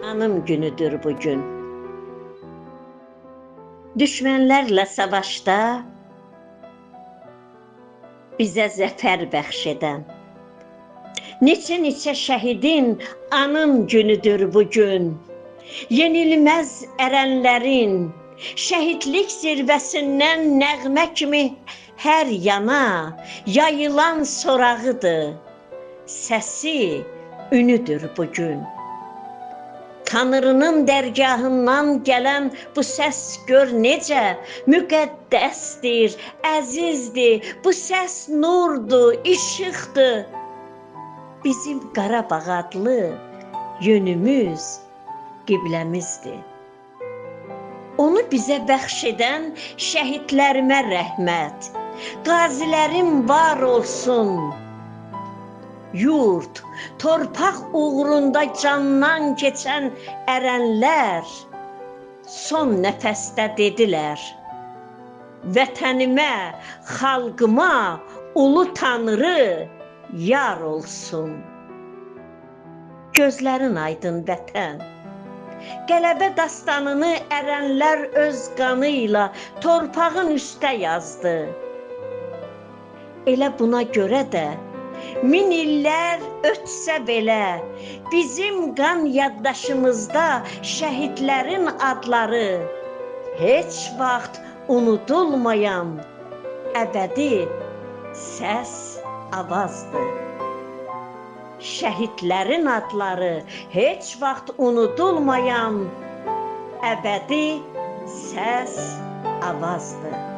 Anım günüdür bugün. Düşmənlərlə savaşda bizə zəfər bəxş edən, neçə şəhidin anım günüdür bugün. Yenilməz ərənlərin şəhidlik zirvəsindən nəğmə kimi hər yana yayılan sorağıdır. Səsi, ünüdür bugün. Tanrının dərgahından gələn bu səs gör necə müqəddəsdir, əzizdir. Bu səs nurdur, işıqdır. Bizim Qarabağ adlı yönümüz, qibləmizdir. Onu bizə bəxş edən şəhidlərimə rəhmət. Qazilərim var olsun. Yurt, torpaq uğrunda candan keçən ərənlər son nəfəsdə dedilər: vətənimə, xalqıma ulu Tanrı yar olsun. Gözlərin aydın vətən, qələbə dastanını ərənlər öz qanıyla torpağın üstə yazdı. Elə buna görə də min illər ötsə belə, bizim qan yaddaşımızda şəhidlərin adları heç vaxt unudulmayan əbədi səs avazdır. Şəhidlərin adları heç vaxt unudulmayan əbədi səs avazdır.